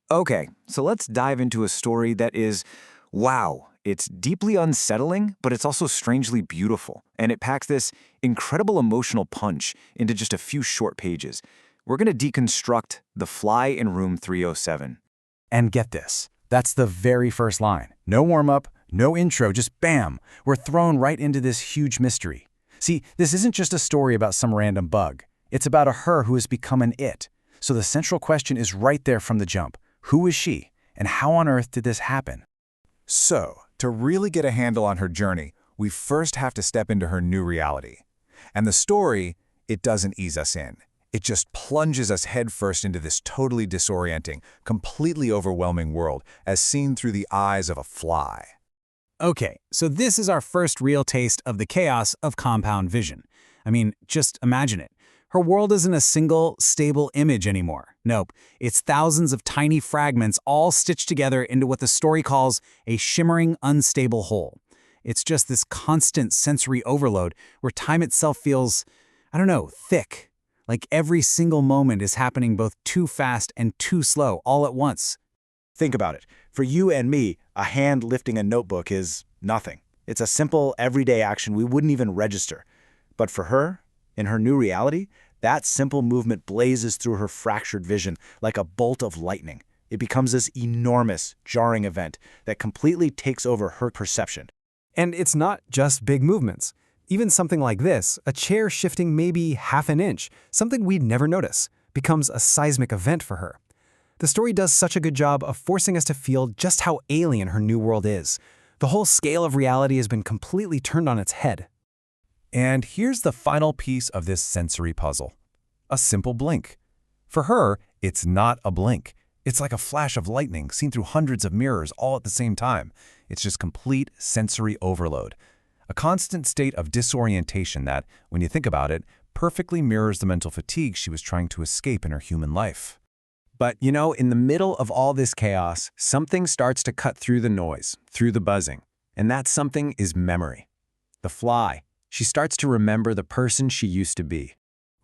Okay, so let's dive into a story that is, wow, it's deeply unsettling, but it's also strangely beautiful. And it packs this incredible emotional punch into just a few short pages. We're going to deconstruct The Fly in Room 307. And get this, that's the very first line. No warm-up, no intro, just bam, we're thrown right into this huge mystery. See, this isn't just a story about some random bug. It's about a her who has become an it. So the central question is right there from the jump. Who is she, and how on earth did this happen? So, to really get a handle on her journey, we first have to step into her new reality. And the story, it doesn't ease us in. It just plunges us headfirst into this totally disorienting, completely overwhelming world as seen through the eyes of a fly. Okay, so this is our first real taste of the chaos of compound vision. I mean, just imagine it. Her world isn't a single, stable image anymore. Nope, it's thousands of tiny fragments all stitched together into what the story calls a shimmering, unstable whole. It's just this constant sensory overload where time itself feels, I don't know, thick. Like every single moment is happening both too fast and too slow all at once. Think about it. For you and me, a hand lifting a notebook is nothing. It's a simple, everyday action we wouldn't even register. But for her, in her new reality, that simple movement blazes through her fractured vision like a bolt of lightning. It becomes this enormous, jarring event that completely takes over her perception. And it's not just big movements. Even something like this, a chair shifting maybe half an inch, something we'd never notice, becomes a seismic event for her. The story does such a good job of forcing us to feel just how alien her new world is. The whole scale of reality has been completely turned on its head. And here's the final piece of this sensory puzzle. A simple blink. For her, it's not a blink. It's like a flash of lightning seen through hundreds of mirrors all at the same time. It's just complete sensory overload. A constant state of disorientation that, when you think about it, perfectly mirrors the mental fatigue she was trying to escape in her human life. But, in the middle of all this chaos, something starts to cut through the noise, through the buzzing. And that something is memory. The fly. She starts to remember the person she used to be.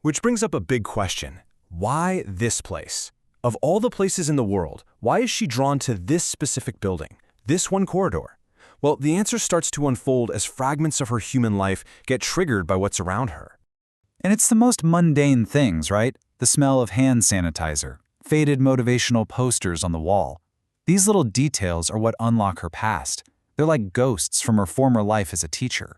Which brings up a big question. Why this place? Of all the places in the world, why is she drawn to this specific building, this one corridor? Well, the answer starts to unfold as fragments of her human life get triggered by what's around her. And it's the most mundane things, right? The smell of hand sanitizer, faded motivational posters on the wall. These little details are what unlock her past. They're like ghosts from her former life as a teacher.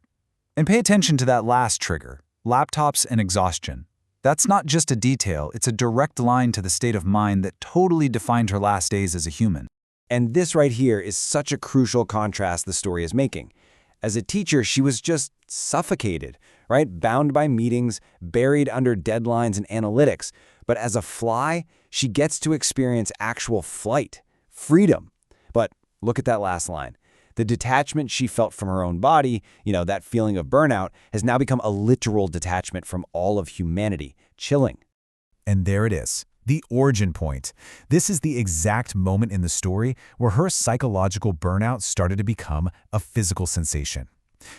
And pay attention to that last trigger, laptops and exhaustion. That's not just a detail, it's a direct line to the state of mind that totally defined her last days as a human. And this right here is such a crucial contrast the story is making. As a teacher, she was just suffocated, right? Bound by meetings, buried under deadlines and analytics. But as a fly, she gets to experience actual flight, freedom. But look at that last line. The detachment she felt from her own body, that feeling of burnout, has now become a literal detachment from all of humanity. Chilling. And there it is, the origin point. This is the exact moment in the story where her psychological burnout started to become a physical sensation.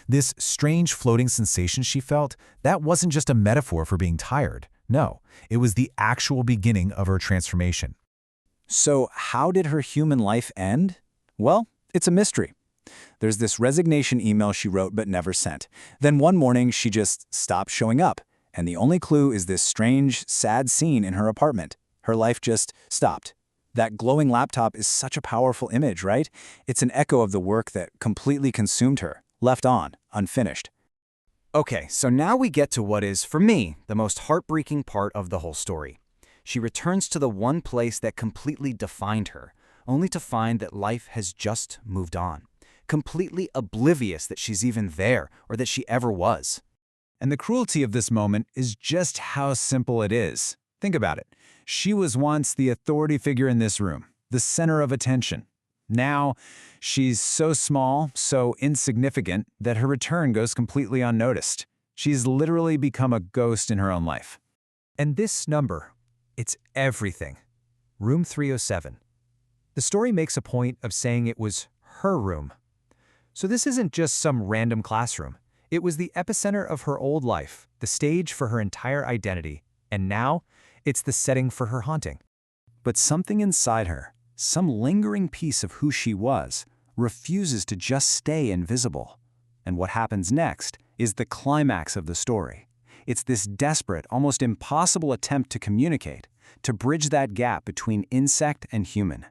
This strange floating sensation she felt, that wasn't just a metaphor for being tired. No, it was the actual beginning of her transformation. So how did her human life end? Well, it's a mystery. There's this resignation email she wrote but never sent. Then one morning, she just stopped showing up. And the only clue is this strange, sad scene in her apartment. Her life just stopped. That glowing laptop is such a powerful image, right? It's an echo of the work that completely consumed her, left on, unfinished. Okay, so now we get to what is, for me, the most heartbreaking part of the whole story. She returns to the one place that completely defined her, only to find that life has just moved on. Completely oblivious that she's even there or that she ever was. And the cruelty of this moment is just how simple it is. Think about it. She was once the authority figure in this room, the center of attention. Now, she's so small, so insignificant, that her return goes completely unnoticed. She's literally become a ghost in her own life. And this number, it's everything. Room 307. The story makes a point of saying it was her room. So this isn't just some random classroom. It was the epicenter of her old life, the stage for her entire identity, and now it's the setting for her haunting. But something inside her, some lingering piece of who she was, refuses to just stay invisible. And what happens next is the climax of the story. It's this desperate, almost impossible attempt to communicate, to bridge that gap between insect and human.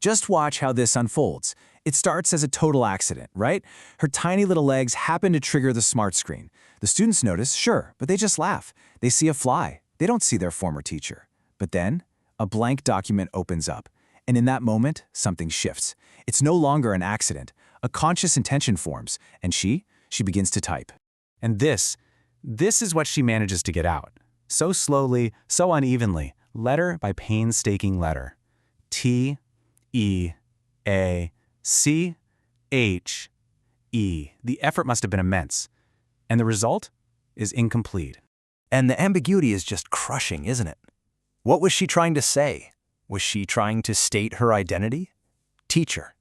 Just watch how this unfolds. It starts as a total accident, right? Her tiny little legs happen to trigger the smart screen. The students notice, sure, but they just laugh. They see a fly. They don't see their former teacher. But then, a blank document opens up. And in that moment, something shifts. It's no longer an accident. A conscious intention forms, and she begins to type. And this is what she manages to get out. So slowly, so unevenly, letter by painstaking letter. T-E-A-C-H-E. The effort must have been immense. And the result is incomplete. And the ambiguity is just crushing, isn't it? What was she trying to say? Was she trying to state her identity? Teacher.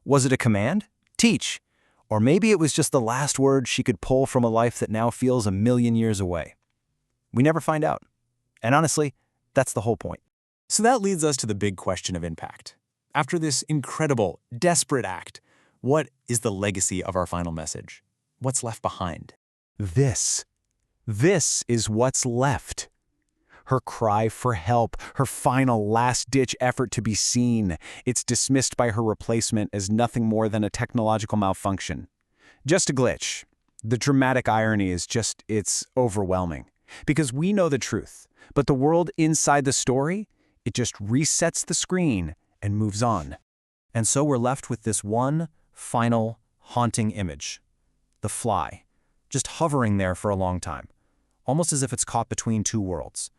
Was it a command? Teach. Or maybe it was just the last word she could pull from a life that now feels a million years away. We never find out. And honestly, that's the whole point. So that leads us to the big question of impact. After this incredible, desperate act, what is the legacy of our final message? What's left behind? This is what's left. Her cry for help, her final last-ditch effort to be seen. It's dismissed by her replacement as nothing more than a technological malfunction. Just a glitch. The dramatic irony is just, it's overwhelming. Because we know the truth, but the world inside the story, it just resets the screen and moves on. And so we're left with this one final, haunting image. The fly, just hovering there for a long time, almost as if it's caught between two worlds.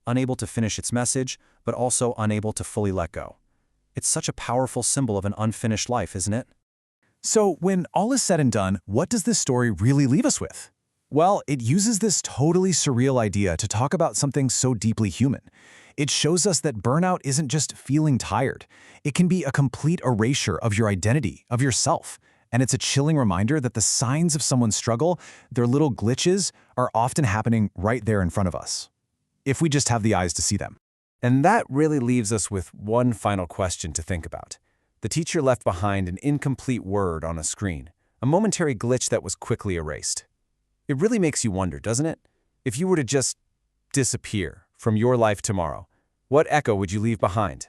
Unable to finish its message, but also unable to fully let go. It's such a powerful symbol of an unfinished life, isn't it? So when all is said and done, what does this story really leave us with? Well, it uses this totally surreal idea to talk about something so deeply human. It shows us that burnout isn't just feeling tired. It can be a complete erasure of your identity, of yourself. And it's a chilling reminder that the signs of someone's struggle, their little glitches, are often happening right there in front of us, if we just have the eyes to see them. And that really leaves us with one final question to think about. The teacher left behind an incomplete word on a screen, a momentary glitch that was quickly erased. It really makes you wonder, doesn't it? If you were to just disappear from your life tomorrow, what echo would you leave behind?